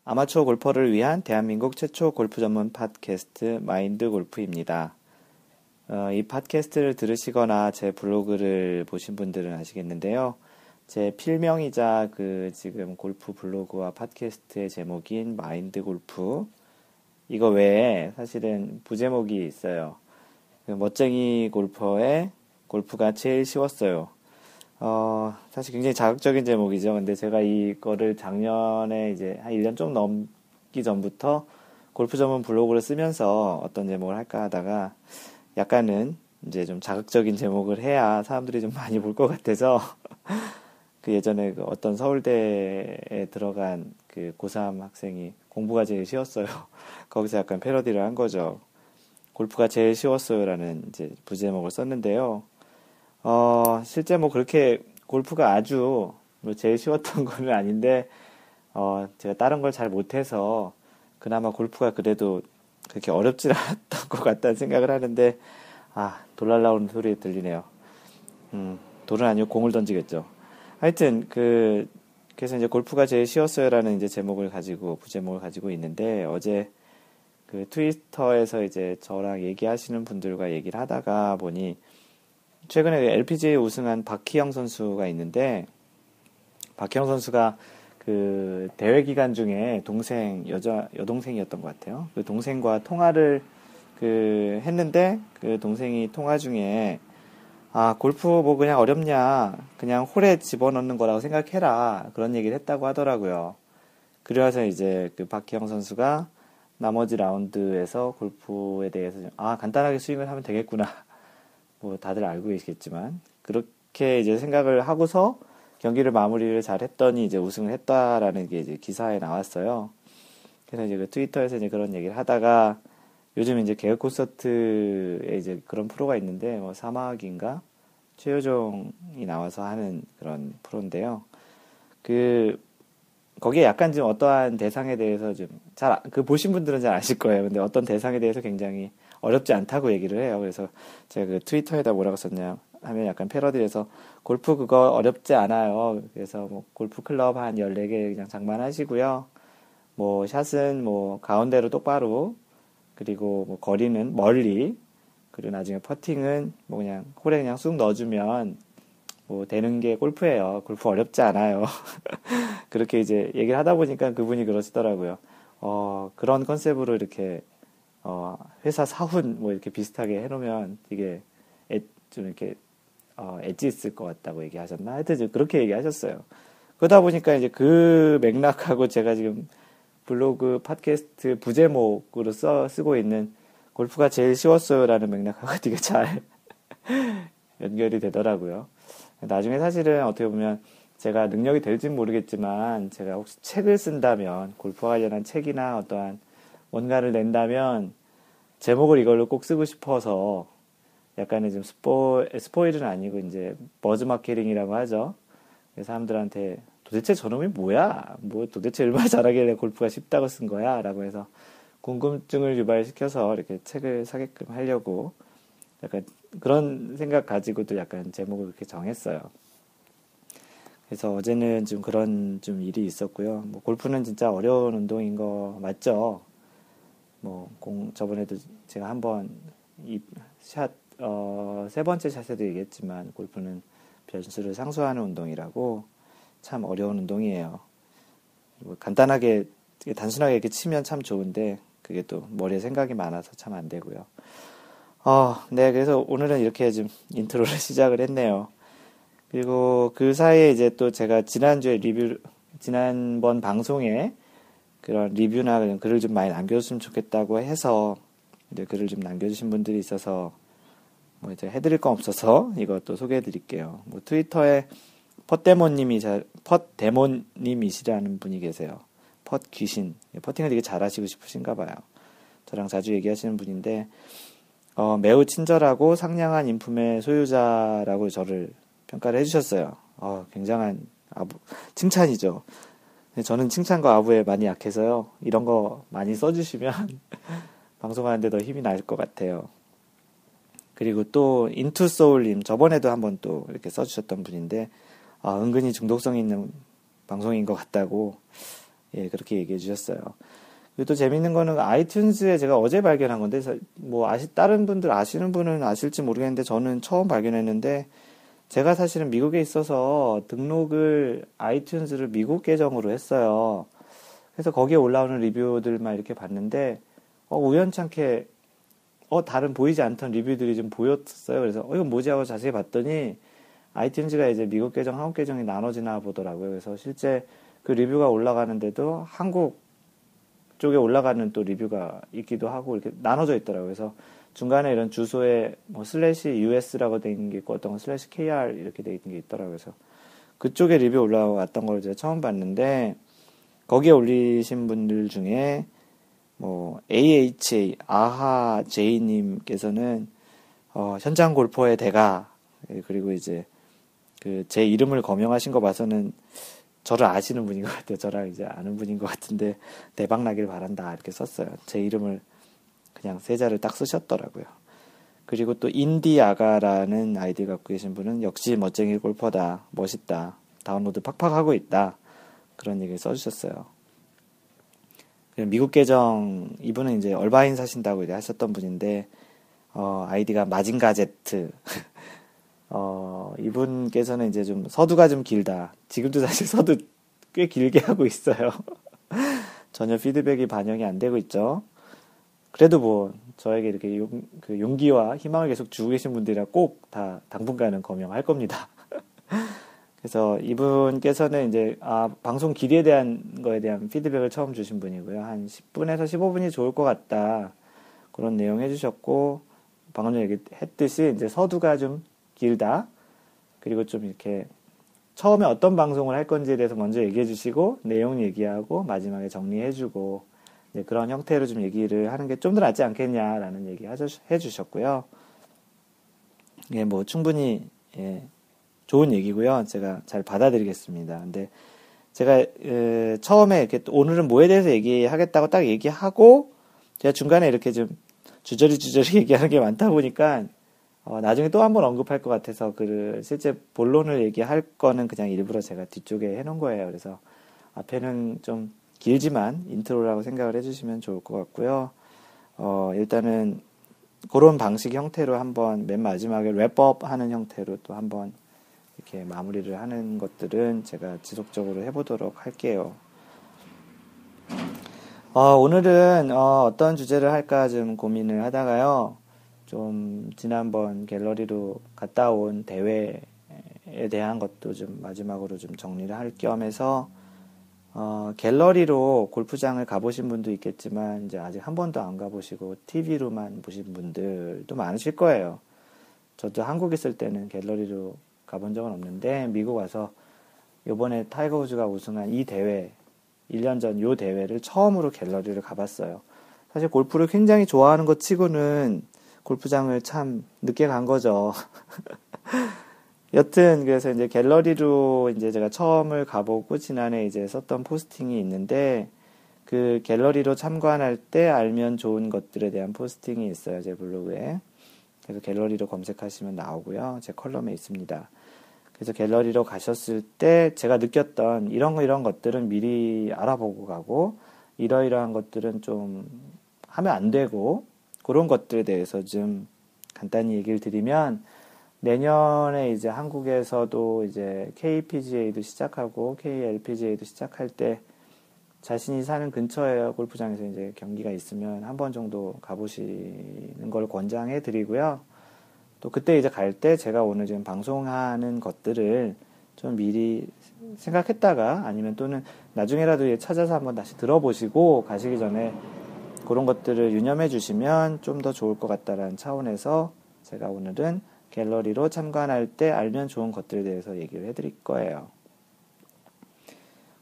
아마추어 골퍼를 위한 대한민국 최초 골프 전문 팟캐스트 마인드 골프입니다. 이 팟캐스트를 들으시거나 제 블로그를 보신 분들은 아시겠는데요. 제 필명이자 지금 골프 블로그와 팟캐스트의 제목인 마인드 골프, 이거 외에 사실은 부제목이 있어요. 멋쟁이 골퍼의 골프가 제일 쉬웠어요. 사실 굉장히 자극적인 제목이죠. 근데 제가 이거를 작년에 이제 한 1년 좀 넘기 전부터 골프 전문 블로그를 쓰면서 어떤 제목을 할까 하다가 약간은 이제 좀 자극적인 제목을 해야 사람들이 좀 많이 볼 것 같아서 예전에 어떤 서울대에 들어간 고3 학생이 공부가 제일 쉬웠어요. 거기서 약간 패러디를 한 거죠. 골프가 제일 쉬웠어요라는 이제 부제목을 썼는데요. 실제 그렇게 골프가 아주 제일 쉬웠던 건 아닌데, 제가 다른 걸 잘 못해서 그나마 골프가 그래도 그렇게 어렵지 않았던 것 같다는 생각을 하는데, 돌 날라오는 소리 들리네요. 돌은 아니고 공을 던지겠죠. 하여튼, 그래서 이제 골프가 제일 쉬웠어요라는 이제 부제목을 가지고 있는데, 어제 트위터에서 이제 저랑 얘기하시는 분들과 얘기를 하다가 보니, 최근에 LPGA 우승한 박희영 선수가 있는데, 박희영 선수가 대회 기간 중에 여동생이었던 것 같아요. 그 동생과 통화를 했는데, 그 동생이 통화 중에, 골프 그냥 어렵냐, 그냥 홀에 집어넣는 거라고 생각해라, 그런 얘기를 했다고 하더라고요. 그래서 이제 박희영 선수가 나머지 라운드에서 골프에 대해서 간단하게 스윙을 하면 되겠구나. 다들 알고 계시겠지만, 그렇게 이제 생각을 하고서 경기를 마무리를 잘 했더니 이제 우승을 했다라는 게 이제 기사에 나왔어요. 그래서 이제 트위터에서 이제 그런 얘기를 하다가, 요즘 이제 개그 콘서트에 이제 그런 프로가 있는데, 사막인가? 최효종이 나와서 하는 그런 프로인데요. 거기에 약간 좀 어떠한 대상에 대해서 보신 분들은 잘 아실 거예요. 근데 어떤 대상에 대해서 굉장히 어렵지 않다고 얘기를 해요. 그래서 제가 트위터에다 뭐라고 썼냐 하면 약간 패러디해서 골프 그거 어렵지 않아요. 그래서 골프 클럽 한 14개 그냥 장만하시고요. 샷은 가운데로 똑바로, 그리고 거리는 멀리, 그리고 나중에 퍼팅은 그냥 홀에 그냥 쑥 넣어주면 되는 게 골프예요. 골프 어렵지 않아요. 그렇게 이제 얘기를 하다 보니까 그분이 그러시더라고요. 그런 컨셉으로 이렇게 회사 사훈 이렇게 비슷하게 해놓으면 이게 좀 이렇게 엣지 있을 것 같다고 얘기하셨나? 하여튼 그렇게 얘기하셨어요. 그러다 보니까 이제 그 맥락하고 제가 지금 블로그 팟캐스트 부제목으로 쓰고 있는 골프가 제일 쉬웠어요라는 맥락하고 되게 잘 연결이 되더라고요. 나중에 사실은 어떻게 보면 제가 능력이 될진 모르겠지만, 제가 혹시 책을 쓴다면, 골프와 관련한 책이나 어떠한 뭔가를 낸다면 제목을 이걸로 꼭 쓰고 싶어서 약간의 좀 스포일은 아니고 이제 버즈 마케팅이라고 하죠. 사람들한테 도대체 저놈이 뭐야? 도대체 얼마나 잘하길래 골프가 쉽다고 쓴 거야? 라고 해서 궁금증을 유발시켜서 이렇게 책을 사게끔 하려고 약간 그런 생각 가지고도 약간 제목을 그렇게 정했어요. 그래서 어제는 좀 그런 일이 있었고요. 골프는 진짜 어려운 운동인 거 맞죠? 저번에도 제가 한번 세 번째 샷에도 얘기했지만, 골프는 변수를 상수하는 운동이라고 참 어려운 운동이에요. 간단하게, 단순하게 이렇게 치면 참 좋은데, 그게 또 머리에 생각이 많아서 참 안 되고요. 네, 그래서 오늘은 이렇게 좀 인트로를 시작을 했네요. 그리고 그 사이에 이제 또 제가 지난번 방송에 그런 리뷰나 그런 글을 좀 많이 남겨줬으면 좋겠다고 해서 이제 글을 좀 남겨주신 분들이 있어서 이제 해드릴 건 없어서 이것도 소개해드릴게요. 트위터에 펫데모님이시라는 분이 계세요. 펫귀신. 퍼팅을 되게 잘하시고 싶으신가 봐요. 저랑 자주 얘기하시는 분인데, 매우 친절하고 상냥한 인품의 소유자라고 저를 평가를 해주셨어요. 굉장한 칭찬이죠. 저는 칭찬과 아부에 많이 약해서요. 이런 거 많이 써주시면 방송하는데 더 힘이 날 것 같아요. 그리고 또 인투소울님, 저번에도 한번 또 이렇게 써주셨던 분인데, 은근히 중독성 있는 방송인 것 같다고 예, 그렇게 얘기해 주셨어요. 그리고 또 재밌는 거는 아이튠즈에 제가 어제 발견한 건데, 뭐, 다른 분들 아시는 분은 아실지 모르겠는데, 저는 처음 발견했는데, 제가 사실은 미국에 있어서 등록을 아이튠즈를 미국 계정으로 했어요. 그래서 거기에 올라오는 리뷰들만 이렇게 봤는데, 우연찮게, 다른 보이지 않던 리뷰들이 좀 보였어요. 그래서, 이건 뭐지 하고 자세히 봤더니, 아이튠즈가 이제 미국 계정, 한국 계정이 나눠지나 보더라고요. 그래서 실제 그 리뷰가 올라가는데도 한국 쪽에 올라가는 또 리뷰가 있기도 하고 이렇게 나눠져 있더라고요. 그래서 중간에 이런 주소에 뭐 슬래시 US라고 돼 있는 게 있고 어떤 건 슬래시 KR 이렇게 돼 있는 게 있더라고요. 그래서 그쪽에 리뷰 올라왔던 걸 제가 처음 봤는데 거기에 올리신 분들 중에 뭐 AHA 아하 제이님께서는 현장 골퍼의 대가 그리고 이제 그 제 이름을 거명하신 거 봐서는 저를 아시는 분인 것 같아요. 저랑 이제 아는 분인 것 같은데 대박 나길 바란다 이렇게 썼어요. 제 이름을 그냥 세 자를 딱 쓰셨더라고요. 그리고 또 인디아가라는 아이디 갖고 계신 분은 역시 멋쟁이 골퍼다, 멋있다, 다운로드 팍팍 하고 있다 그런 얘기를 써주셨어요. 미국 계정 이분은 이제 얼바인 사신다고 이제 하셨던 분인데 아이디가 마징가제트 이분께서는 이제 좀 서두가 좀 길다. 지금도 사실 서두 꽤 길게 하고 있어요. 전혀 피드백이 반영이 안 되고 있죠. 그래도 뭐 저에게 이렇게 그 용기와 희망을 계속 주고 계신 분들이라 꼭 다 당분간은 거명할 겁니다. 그래서 이분께서는 이제 방송 길이에 대한 거에 대한 피드백을 처음 주신 분이고요. 한 10분에서 15분이 좋을 것 같다. 그런 내용 해주셨고 방금 전에 얘기했듯이 이제 서두가 좀 길다. 그리고 좀 이렇게 처음에 어떤 방송을 할 건지에 대해서 먼저 얘기해 주시고 내용 얘기하고 마지막에 정리해 주고 그런 형태로 좀 얘기를 하는 게 좀 더 낫지 않겠냐라는 얘기 해 주셨고요. 예, 뭐 충분히 좋은 얘기고요. 제가 잘 받아들이겠습니다. 근데 제가 처음에 이렇게 오늘은 뭐에 대해서 얘기하겠다고 딱 얘기하고 제가 중간에 이렇게 좀 주저리 얘기하는 게 많다 보니까 나중에 또 한 번 언급할 것 같아서 실제 본론을 얘기할 거는 그냥 일부러 제가 뒤쪽에 해놓은 거예요. 그래서 앞에는 좀 길지만 인트로라고 생각을 해주시면 좋을 것 같고요. 일단은 그런 방식 형태로 한번 맨 마지막에 랩업 하는 형태로 또 한번 이렇게 마무리를 하는 것들은 제가 지속적으로 해보도록 할게요. 오늘은 어떤 주제를 할까 좀 고민을 하다가요. 좀 지난번 갤러리로 갔다 온 대회에 대한 것도 좀 마지막으로 좀 정리를 할 겸해서 갤러리로 골프장을 가보신 분도 있겠지만 이제 아직 한 번도 안 가보시고 TV로만 보신 분들도 많으실 거예요. 저도 한국 있을 때는 갤러리로 가본 적은 없는데 미국 와서 요번에 타이거 우즈가 우승한 이 대회 1년 전 요 대회를 처음으로 갤러리를 가봤어요. 사실 골프를 굉장히 좋아하는 것 치고는 골프장을 참 늦게 간 거죠. 여튼 그래서 이제 갤러리로 이제 제가 처음을 가보고 지난해 이제 썼던 포스팅이 있는데 그 갤러리로 참관할 때 알면 좋은 것들에 대한 포스팅이 있어요. 제 블로그에. 그래서 갤러리로 검색하시면 나오고요. 제 컬럼에 있습니다. 그래서 갤러리로 가셨을 때 제가 느꼈던 이런 것들은 미리 알아보고 가고 이러이러한 것들은 좀 하면 안 되고 그런 것들에 대해서 좀 간단히 얘기를 드리면 내년에 이제 한국에서도 이제 KPGA도 시작하고 KLPGA도 시작할 때 자신이 사는 근처에 골프장에서 이제 경기가 있으면 한 번 정도 가보시는 걸 권장해 드리고요. 또 그때 이제 갈 때 제가 오늘 지금 방송하는 것들을 좀 미리 생각했다가 아니면 또는 나중에라도 찾아서 한번 다시 들어보시고 가시기 전에 그런 것들을 유념해 주시면 좀 더 좋을 것 같다라는 차원에서 제가 오늘은 갤러리로 참관할 때 알면 좋은 것들에 대해서 얘기를 해드릴 거예요.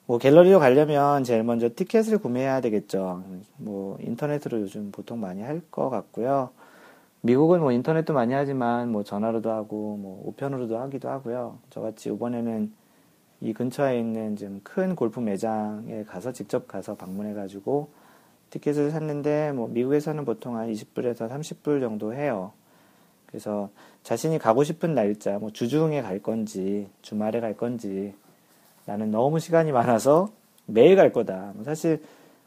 뭐 갤러리로 가려면 제일 먼저 티켓을 구매해야 되겠죠. 뭐 인터넷으로 요즘 보통 많이 할 것 같고요. 미국은 뭐 인터넷도 많이 하지만 뭐 전화로도 하고 뭐 우편으로도 하기도 하고요. 저같이 이번에는 이 근처에 있는 좀 큰 골프 매장에 가서 직접 가서 방문해가지고 티켓을 샀는데 뭐 미국에서는 보통 한 20불에서 30불 정도 해요. 그래서 자신이 가고 싶은 날짜, 뭐 주중에 갈 건지 주말에 갈 건지 나는 너무 시간이 많아서 매일 갈 거다. 사실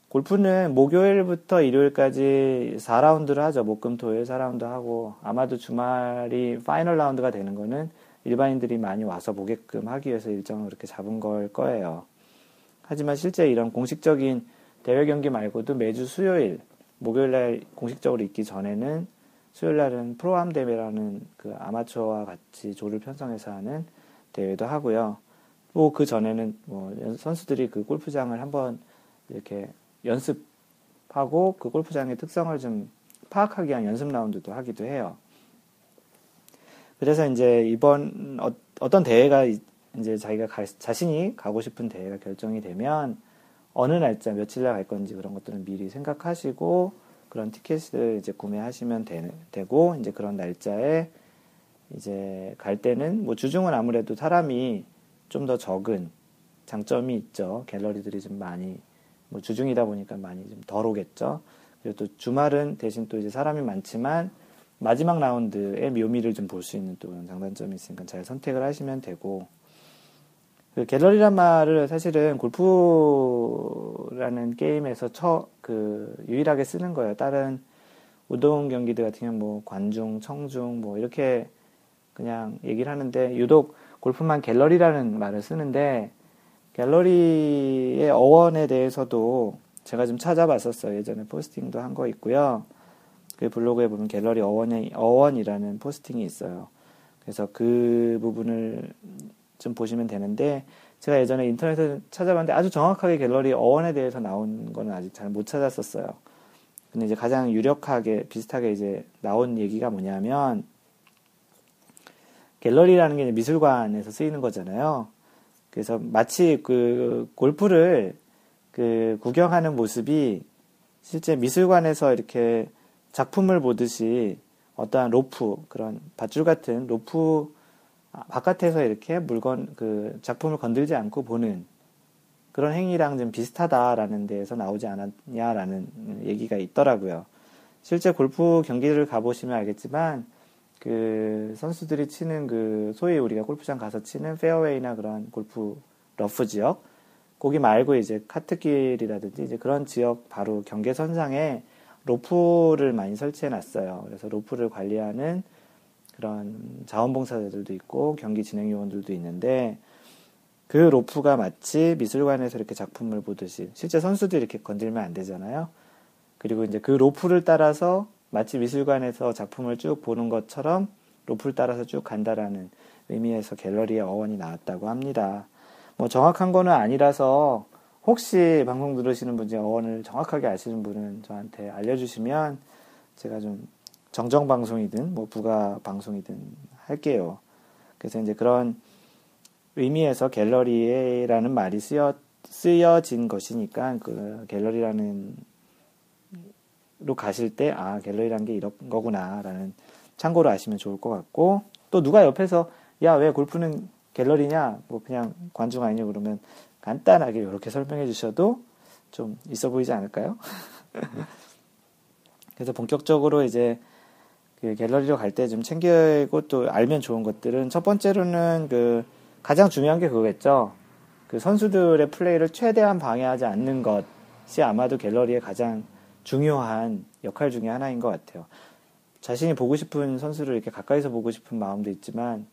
골프는 목요일부터 일요일까지 4라운드를 하죠. 목금토일 4라운드 하고 아마도 주말이 파이널 라운드가 되는 거는 일반인들이 많이 와서 보게끔 하기 위해서 일정을 그렇게 잡은 걸 거예요. 하지만 실제 이런 공식적인 대회 경기 말고도 매주 수요일, 목요일날 공식적으로 있기 전에는 수요일날은 프로암 대회라는 그 아마추어와 같이 조를 편성해서 하는 대회도 하고요. 또 그 전에는 뭐 선수들이 그 골프장을 한번 이렇게 연습하고 그 골프장의 특성을 좀 파악하기 위한 연습 라운드도 하기도 해요. 그래서 이제 이번 어떤 대회가 이제 자기가 자신이 가고 싶은 대회가 결정이 되면 어느 날짜 며칠 날 갈 건지 그런 것들은 미리 생각하시고 그런 티켓을 이제 구매하시면 되고 이제 그런 날짜에 이제 갈 때는 뭐 주중은 아무래도 사람이 좀 더 적은 장점이 있죠. 갤러리들이 좀 많이 뭐 주중이다 보니까 많이 좀 덜 오겠죠. 그리고 또 주말은 대신 또 이제 사람이 많지만 마지막 라운드의 묘미를 좀 볼 수 있는 또 그런 장단점이 있으니까 잘 선택을 하시면 되고 그 갤러리란 말을 사실은 골프라는 게임에서 유일하게 쓰는 거예요. 다른 우동 경기들 같은 경우는 뭐 관중, 청중 뭐 이렇게 그냥 얘기를 하는데 유독 골프만 갤러리라는 말을 쓰는데 갤러리의 어원에 대해서도 제가 좀 찾아봤었어요. 예전에 포스팅도 한 거 있고요. 그 블로그에 보면 갤러리 어원이라는 포스팅이 있어요. 그래서 그 부분을 좀 보시면 되는데 제가 예전에 인터넷에 찾아봤는데 아주 정확하게 갤러리 어원에 대해서 나온 거는 아직 잘 못 찾았었어요. 근데 이제 가장 유력하게 비슷하게 이제 나온 얘기가 뭐냐면 갤러리라는 게 이제 미술관에서 쓰이는 거잖아요. 그래서 마치 그 골프를 그 구경하는 모습이 실제 미술관에서 이렇게 작품을 보듯이 어떠한 로프, 그런 밧줄 같은 로프 바깥에서 이렇게 그 작품을 건들지 않고 보는 그런 행위랑 좀 비슷하다라는 데에서 나오지 않았냐라는 얘기가 있더라고요. 실제 골프 경기를 가보시면 알겠지만 그 선수들이 치는 그 소위 우리가 골프장 가서 치는 페어웨이나 그런 골프 러프 지역 거기 말고 이제 카트길이라든지 이제 그런 지역 바로 경계선상에 로프를 많이 설치해 놨어요. 그래서 로프를 관리하는 그런 자원봉사자들도 있고 경기 진행 요원들도 있는데 그 로프가 마치 미술관에서 이렇게 작품을 보듯이 실제 선수들이 이렇게 건들면 안 되잖아요. 그리고 이제 그 로프를 따라서 마치 미술관에서 작품을 쭉 보는 것처럼 로프를 따라서 쭉 간다라는 의미에서 갤러리의 어원이 나왔다고 합니다. 뭐 정확한 거는 아니라서 혹시 방송 들으시는 분 중에 어원을 정확하게 아시는 분은 저한테 알려주시면 제가 좀 정정방송이든 뭐 부가방송이든 할게요. 그래서 이제 그런 의미에서 갤러리라는 말이 쓰여진 것이니까 그 갤러리라는 로 가실 때 갤러리라는 게 이런 거구나라는 참고로 아시면 좋을 것 같고 또 누가 옆에서 야 왜 골프는 갤러리냐 뭐 그냥 관중 아니냐 그러면 간단하게 이렇게 설명해 주셔도 좀 있어 보이지 않을까요? 그래서 본격적으로 이제 그 갤러리로 갈 때 좀 챙기고 또 알면 좋은 것들은 첫 번째로는 그 가장 중요한 게 그거겠죠. 그 선수들의 플레이를 최대한 방해하지 않는 것이 아마도 갤러리의 가장 중요한 역할 중에 하나인 것 같아요. 자신이 보고 싶은 선수를 이렇게 가까이서 보고 싶은 마음도 있지만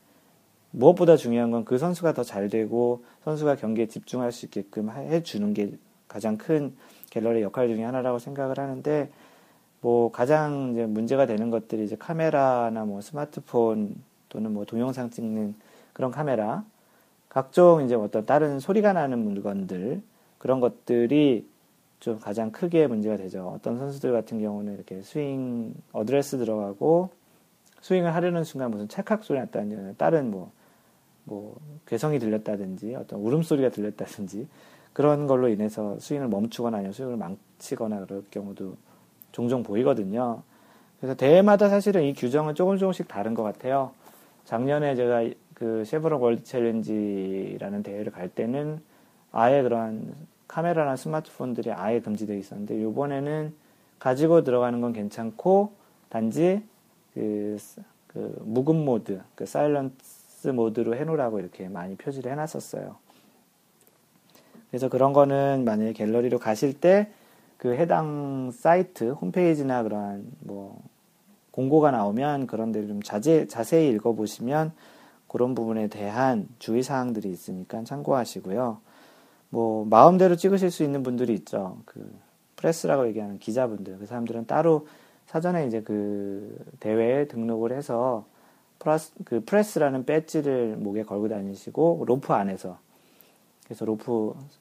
무엇보다 중요한 건 그 선수가 더 잘 되고 선수가 경기에 집중할 수 있게끔 해주는 게 가장 큰 갤러리 역할 중에 하나라고 생각을 하는데 뭐 가장 이제 문제가 되는 것들이 이제 카메라나 뭐 스마트폰 또는 뭐 동영상 찍는 그런 카메라 각종 이제 어떤 다른 소리가 나는 물건들 그런 것들이 좀 가장 크게 문제가 되죠. 어떤 선수들 같은 경우는 이렇게 스윙 어드레스 들어가고 스윙을 하려는 순간 무슨 찰칵 소리 났다든지 다른 뭐 괴성이 들렸다든지 어떤 울음소리가 들렸다든지 그런 걸로 인해서 스윙을 멈추거나 아니면 스윙을 망치거나 그럴 경우도 종종 보이거든요. 그래서 대회마다 사실은 이 규정은 조금씩 다른 것 같아요. 작년에 제가 그 쉐보론 월드 챌린지라는 대회를 갈 때는 아예 그런 카메라나 스마트폰들이 아예 금지되어 있었는데 이번에는 가지고 들어가는 건 괜찮고 단지 그 묵음 모드, 그 사일런스 모드로 해놓으라고 이렇게 많이 표시를 해놨었어요. 그래서 그런 거는 만약에 갤러리로 가실 때 그 해당 사이트 홈페이지나 그러한 뭐 공고가 나오면 그런 데를 좀 자세히 읽어보시면 그런 부분에 대한 주의사항들이 있으니까 참고하시고요. 뭐 마음대로 찍으실 수 있는 분들이 있죠. 그 프레스라고 얘기하는 기자분들. 그 사람들은 따로 사전에 이제 그 대회에 등록을 해서 그 프레스라는 배지를 목에 걸고 다니시고 로프 안에서, 그래서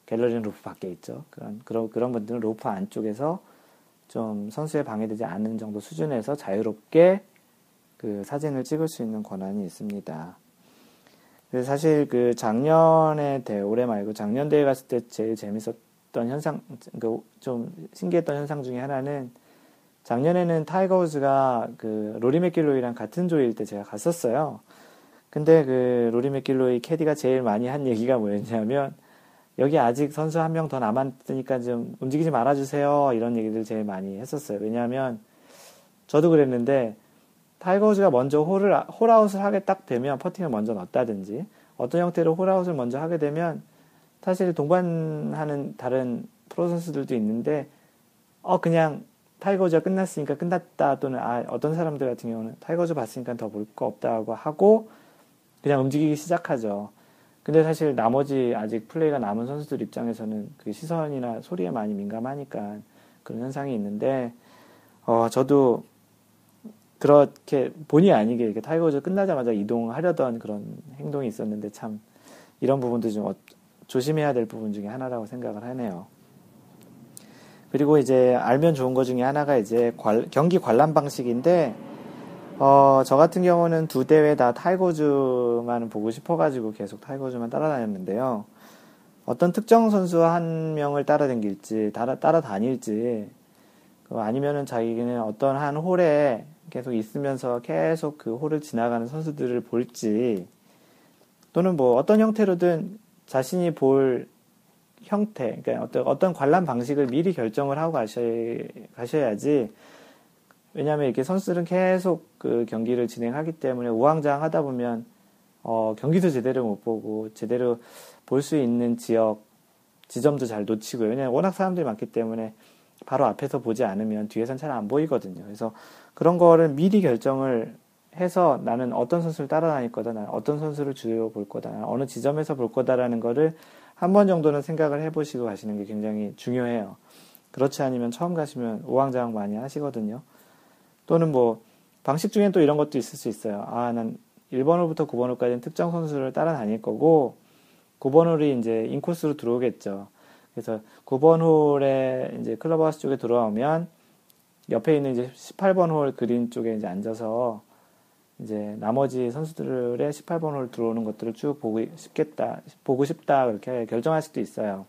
갤러리는 로프 밖에 있죠. 그런 분들은 로프 안쪽에서 좀 선수에 방해되지 않는 정도 수준에서 자유롭게 그 사진을 찍을 수 있는 권한이 있습니다. 그래서 사실 그 올해 말고 작년 대회 갔을 때 제일 재밌었던 현상, 좀 신기했던 현상 중에 하나는, 작년에는 타이거 우즈가 그 로리 맥길로이랑 같은 조일 때 제가 갔었어요. 근데 그 로리 맥길로이 캐디가 제일 많이 한 얘기가 뭐였냐면, 여기 아직 선수 한 명 더 남았으니까 좀 움직이지 말아주세요, 이런 얘기를 제일 많이 했었어요. 왜냐하면 저도 그랬는데, 타이거 우즈가 먼저 홀아웃을 하게 딱 되면 퍼팅을 먼저 넣었다든지 어떤 형태로 홀아웃을 먼저 하게 되면, 사실 동반하는 다른 프로 선수들도 있는데 그냥 타이거 우즈가 끝났으니까 끝났다, 또는 어떤 사람들 같은 경우는 타이거 우즈 봤으니까 더 볼 거 없다고 하고 그냥 움직이기 시작하죠. 근데 사실 나머지 아직 플레이가 남은 선수들 입장에서는 그 시선이나 소리에 많이 민감하니까 그런 현상이 있는데, 저도 그렇게 본의 아니게 이렇게 타이거 우즈 끝나자마자 이동하려던 그런 행동이 있었는데, 참 이런 부분도 좀 조심해야 될 부분 중에 하나라고 생각을 하네요. 그리고 이제 알면 좋은 것 중에 하나가 이제 경기 관람 방식인데, 저 같은 경우는 두 대회 다 타이거 우즈만 보고 싶어가지고 계속 타이거 우즈만 따라다녔는데요. 어떤 특정 선수 한 명을 따라다닐지, 아니면은 자기는 어떤 한 홀에 계속 있으면서 계속 그 홀을 지나가는 선수들을 볼지, 또는 뭐 어떤 형태로든 자신이 볼 형태, 그러니까 어떤 관람 방식을 미리 결정을 하고 가셔야지. 왜냐하면 이렇게 선수들은 계속 그 경기를 진행하기 때문에 우왕좌왕하다 보면 경기도 제대로 못 보고 제대로 볼 수 있는 지점도 잘 놓치고요. 왜냐하면 워낙 사람들이 많기 때문에 바로 앞에서 보지 않으면 뒤에선 잘 안 보이거든요. 그래서 그런 거를 미리 결정을 해서 나는 어떤 선수를 따라다닐 거다, 나는 어떤 선수를 주요 볼 거다, 나는 어느 지점에서 볼 거다라는 거를 한 번 정도는 생각을 해보시고 가시는 게 굉장히 중요해요. 그렇지 않으면 처음 가시면 우왕좌왕 많이 하시거든요. 또는 뭐 방식 중엔 또 이런 것도 있을 수 있어요. 난 1번 홀부터 9번 홀까지는 특정 선수를 따라다닐 거고 9번 홀이 이제 인코스로 들어오겠죠. 그래서 9번 홀에 이제 클럽하우스 쪽에 들어오면 옆에 있는 이제 18번 홀 그린 쪽에 이제 앉아서 이제 나머지 선수들의 18번 홀 들어오는 것들을 쭉 보고 싶다 그렇게 결정할 수도 있어요.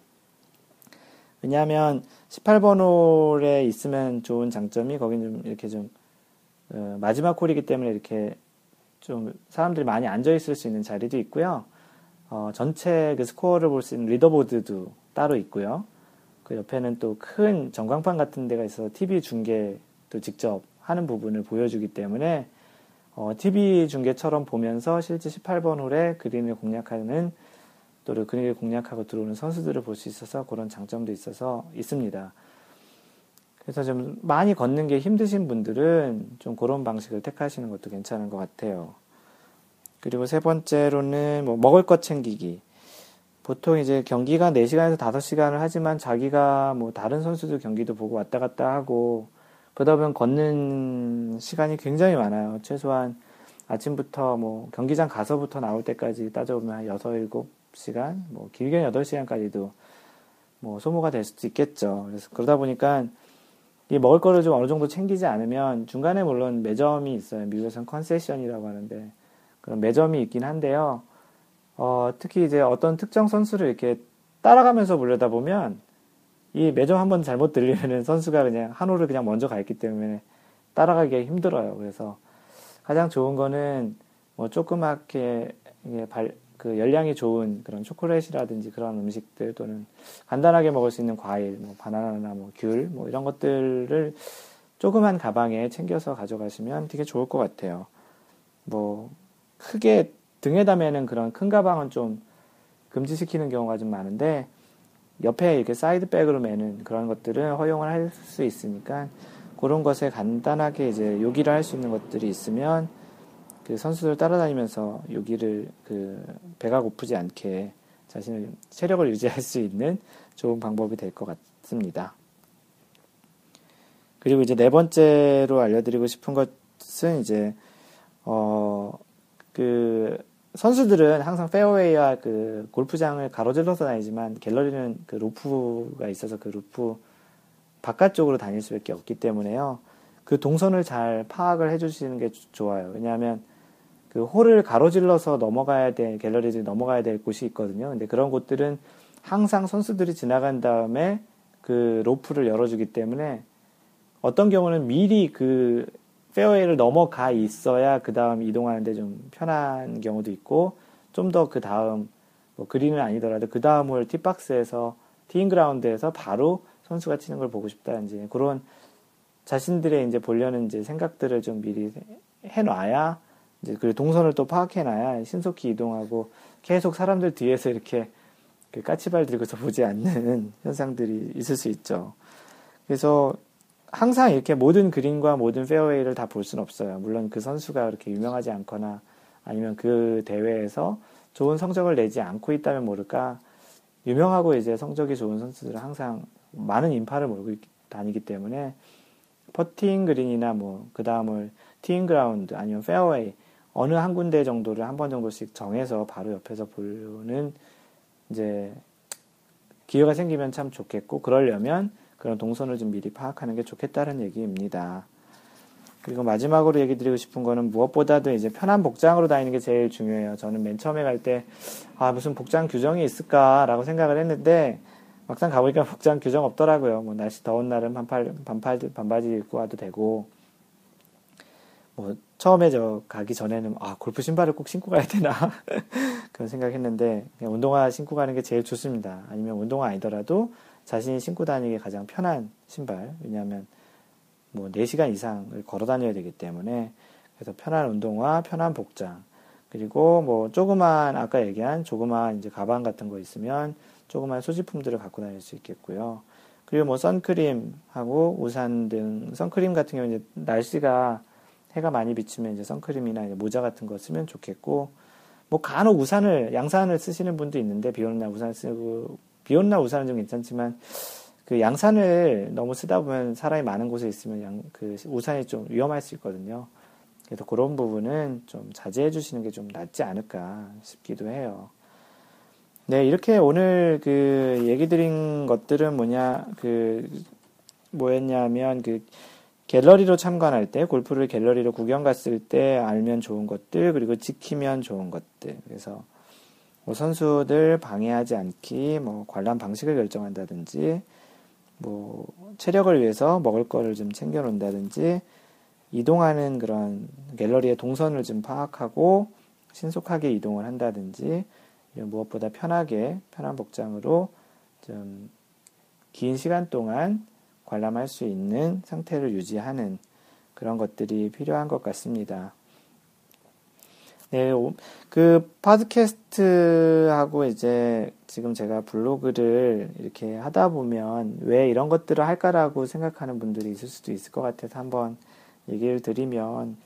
왜냐하면 18번 홀에 있으면 좋은 장점이, 거긴 좀 이렇게 좀 마지막 홀이기 때문에 이렇게 좀 사람들이 많이 앉아 있을 수 있는 자리도 있고요. 전체 그 스코어를 볼 수 있는 리더보드도 따로 있고요. 그 옆에는 또 큰 전광판 같은 데가 있어서 TV 중계도 직접 하는 부분을 보여주기 때문에 TV 중계처럼 보면서 실제 18번 홀에 그린을 공략하고 들어오는 선수들을 볼 수 있어서 그런 장점도 있습니다. 그래서 좀 많이 걷는 게 힘드신 분들은 좀 그런 방식을 택하시는 것도 괜찮은 것 같아요. 그리고 세 번째로는 뭐 먹을 것 챙기기. 보통 이제 경기가 4시간에서 5시간을 하지만 자기가 뭐 다른 선수들 경기도 보고 왔다 갔다 하고 그러다 보면 걷는 시간이 굉장히 많아요. 최소한 아침부터 뭐 경기장 가서부터 나올 때까지 따져보면 한 6, 7시간, 뭐 길게는 8시간까지도 뭐 소모가 될 수도 있겠죠. 그래서 그러다 보니까 이 먹을 거를 좀 어느 정도 챙기지 않으면 중간에 물론 매점이 있어요. 미국에서는 컨세션이라고 하는데 그런 매점이 있긴 한데요. 특히 이제 어떤 특정 선수를 이렇게 따라가면서 보려다 보면 이 매점 한번 잘못 들리면은 선수가 그냥 한 홀을 그냥 먼저 가 있기 때문에 따라가기가 힘들어요. 그래서 가장 좋은 거는 뭐 조그맣게 그 열량이 좋은 그런 초콜릿이라든지 그런 음식들, 또는 간단하게 먹을 수 있는 과일, 뭐 바나나나 뭐 귤, 뭐 이런 것들을 조그만 가방에 챙겨서 가져가시면 되게 좋을 것 같아요. 뭐 크게 등에다 매는 그런 큰 가방은 좀 금지시키는 경우가 좀 많은데, 옆에 이렇게 사이드백으로 매는 그런 것들은 허용을 할 수 있으니까 그런 것에 간단하게 이제 요기를 할 수 있는 것들이 있으면 그 선수들 따라다니면서 요기를 배가 고프지 않게 자신의 체력을 유지할 수 있는 좋은 방법이 될 것 같습니다. 그리고 이제 네 번째로 알려드리고 싶은 것은 이제 선수들은 항상 페어웨이와 그 골프장을 가로질러서 다니지만 갤러리는 그 루프가 있어서 그 루프 바깥쪽으로 다닐 수밖에 없기 때문에요. 그 동선을 잘 파악을 해주시는 게 좋아요. 왜냐하면 그 홀을 가로질러서 넘어가야 될 갤러리들이 넘어가야 될 곳이 있거든요. 근데 그런 곳들은 항상 선수들이 지나간 다음에 그 로프를 열어주기 때문에 어떤 경우는 미리 그 페어웨이를 넘어가 있어야 그 다음 이동하는데 좀 편한 경우도 있고, 좀 더 그 다음 뭐 그린은 아니더라도 그 다음 홀 티박스에서 티잉 그라운드에서 바로 선수가 치는 걸 보고 싶다든지 그런 자신들의 이제 보려는 이제 생각들을 좀 미리 해놔야 이제 그 동선을 또 파악해놔야 신속히 이동하고 계속 사람들 뒤에서 이렇게 그 까치발 들고서 보지 않는 현상들이 있을 수 있죠. 그래서 항상 이렇게 모든 그린과 모든 페어웨이를 다 볼 수는 없어요. 물론 그 선수가 그렇게 유명하지 않거나 아니면 그 대회에서 좋은 성적을 내지 않고 있다면 모를까, 유명하고 이제 성적이 좋은 선수들은 항상 많은 인파를 몰고 다니기 때문에 퍼팅 그린이나 뭐 그 다음을 티잉 그라운드 아니면 페어웨이 어느 한 군데 정도를 한 번 정도씩 정해서 바로 옆에서 보는 이제 기회가 생기면 참 좋겠고, 그러려면 그런 동선을 좀 미리 파악하는 게 좋겠다는 얘기입니다. 그리고 마지막으로 얘기 드리고 싶은 거는 무엇보다도 이제 편한 복장으로 다니는 게 제일 중요해요. 저는 맨 처음에 갈 때 무슨 복장 규정이 있을까라고 생각을 했는데 막상 가보니까 복장 규정 없더라고요. 뭐 날씨 더운 날은 반바지 입고 와도 되고, 뭐 처음에 가기 전에는 골프 신발을 꼭 신고 가야 되나 그런 생각했는데 그냥 운동화 신고 가는 게 제일 좋습니다. 아니면 운동화 아니더라도 자신이 신고 다니기 가장 편한 신발, 왜냐하면 뭐 4시간 이상을 걸어 다녀야 되기 때문에, 그래서 편한 운동화, 편한 복장, 그리고 뭐 아까 얘기한 조그만 이제 가방 같은 거 있으면 조그만 소지품들을 갖고 다닐 수 있겠고요. 그리고 뭐 선크림하고 우산 등, 선크림 같은 경우는 이제 날씨가 해가 많이 비치면 이제 선크림이나 이제 모자 같은 거 쓰면 좋겠고, 뭐 간혹 양산을 쓰시는 분도 있는데 비 오는 날 우산 쓰고, 비 오는 날 우산은 좀 괜찮지만 그 양산을 너무 쓰다 보면 사람이 많은 곳에 있으면 그 우산이 좀 위험할 수 있거든요. 그래서 그런 부분은 좀 자제해 주시는 게 좀 낫지 않을까 싶기도 해요. 네, 이렇게 오늘 그 얘기 드린 것들은 뭐였냐면 갤러리로 참관할 때, 골프를 갤러리로 구경 갔을 때 알면 좋은 것들, 그리고 지키면 좋은 것들. 그래서 뭐 선수들 방해하지 않기, 뭐 관람 방식을 결정한다든지, 뭐 체력을 위해서 먹을 거를 좀 챙겨 놓는다든지, 이동하는 그런 갤러리의 동선을 좀 파악하고 신속하게 이동을 한다든지, 무엇보다 편한 복장으로 좀 긴 시간 동안 관람할 수 있는 상태를 유지하는 그런 것들이 필요한 것 같습니다. 네, 그 팟캐스트하고 이제 지금 제가 블로그를 이렇게 하다 보면 왜 이런 것들을 할까라고 생각하는 분들이 있을 수도 있을 것 같아서 한번 얘기를 드리면,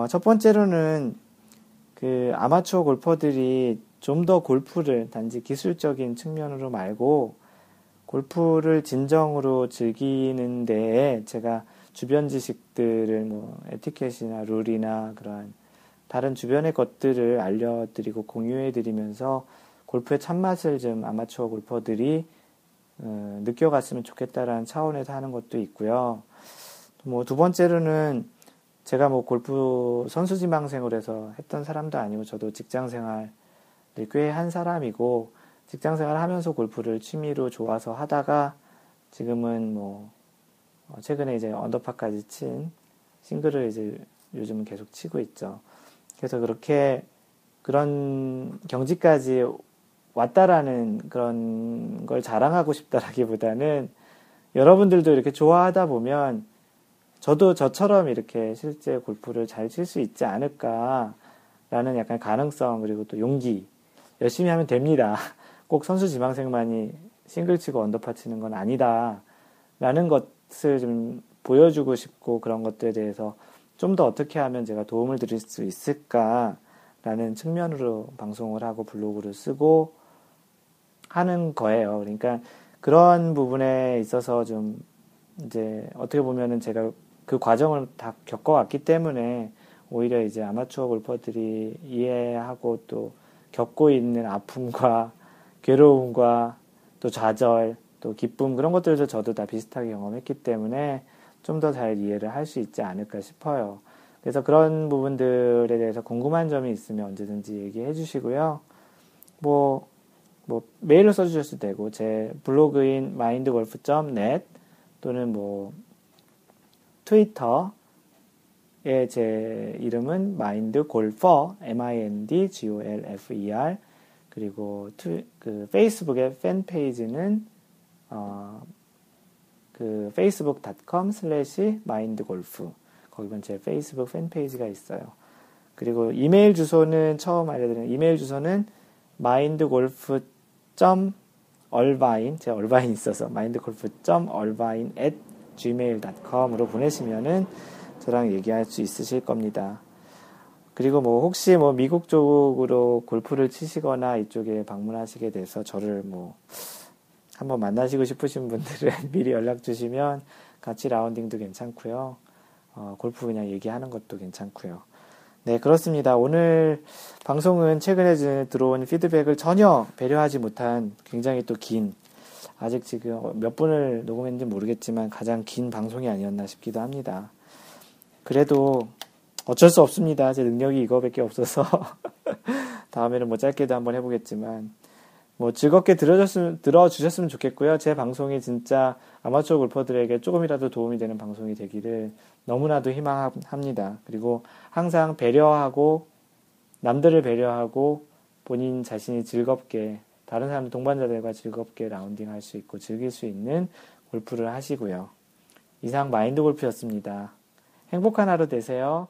첫 번째로는 그 아마추어 골퍼들이 좀 더 골프를 단지 기술적인 측면으로 말고 골프를 진정으로 즐기는 데에 제가 주변 지식들을 뭐 에티켓이나 룰이나 그런 다른 주변의 것들을 알려드리고 공유해드리면서 골프의 참맛을 좀 아마추어 골퍼들이 느껴갔으면 좋겠다라는 차원에서 하는 것도 있고요. 뭐 두 번째로는 제가 뭐 골프 선수 지망생으로 해서 했던 사람도 아니고, 저도 직장 생활을 꽤 한 사람이고, 직장 생활을 하면서 골프를 취미로 좋아서 하다가 지금은 뭐 최근에 이제 언더파까지 친 싱글을 이제 요즘은 계속 치고 있죠. 그래서 그런 경지까지 왔다라는 그런 걸 자랑하고 싶다라기보다는, 여러분들도 이렇게 좋아하다 보면 저도 저처럼 이렇게 실제 골프를 잘 칠 수 있지 않을까라는 약간 가능성, 그리고 또 용기, 열심히 하면 됩니다. 꼭 선수 지망생만이 싱글 치고 언더파 치는 건 아니다. 라는 것을 좀 보여주고 싶고 그런 것들에 대해서 좀 더 어떻게 하면 제가 도움을 드릴 수 있을까라는 측면으로 방송을 하고 블로그를 쓰고 하는 거예요. 그러니까 그런 부분에 있어서 좀 이제 어떻게 보면은 제가 그 과정을 다 겪어왔기 때문에 오히려 이제 아마추어 골퍼들이 이해하고 또 겪고 있는 아픔과 괴로움과 또 좌절, 또 기쁨 그런 것들도 저도 다 비슷하게 경험했기 때문에 좀 더 잘 이해를 할 수 있지 않을까 싶어요. 그래서 그런 부분들에 대해서 궁금한 점이 있으면 언제든지 얘기해 주시고요. 뭐 메일로 써주셔도 되고 제 블로그인 mindgolf.net 또는 뭐 트위터에 제 이름은 mindgolfer mindgolfer 그리고 그 페이스북의 팬 페이지는 그 facebook.com/mindgolf 거기 보면 제 페이스북 팬 페이지가 있어요. 그리고 이메일 주소는 처음 알려드리는 이메일 주소는 mindgolf.얼바인 제 얼바인 있어서 mindgolf.얼바인@gmail.com으로 보내시면은 저랑 얘기할 수 있으실 겁니다. 그리고 뭐 혹시 뭐 미국 쪽으로 골프를 치시거나 이쪽에 방문하시게 돼서 저를 뭐 한번 만나시고 싶으신 분들은 미리 연락 주시면 같이 라운딩도 괜찮고요. 골프 그냥 얘기하는 것도 괜찮고요. 네, 그렇습니다. 오늘 방송은 최근에 들어온 피드백을 전혀 배려하지 못한 굉장히 또 긴, 아직 지금 몇 분을 녹음했는지 모르겠지만 가장 긴 방송이 아니었나 싶기도 합니다. 그래도 어쩔 수 없습니다. 제 능력이 이거밖에 없어서 다음에는 뭐 짧게도 한번 해보겠지만 뭐 즐겁게 들어주셨으면 좋겠고요. 제 방송이 진짜 아마추어 골퍼들에게 조금이라도 도움이 되는 방송이 되기를 너무나도 희망합니다. 그리고 항상 배려하고 남들을 배려하고 본인 자신이 즐겁게 다른 사람 동반자들과 즐겁게 라운딩 할 수 있고 즐길 수 있는 골프를 하시고요. 이상 마인드 골프였습니다. 행복한 하루 되세요.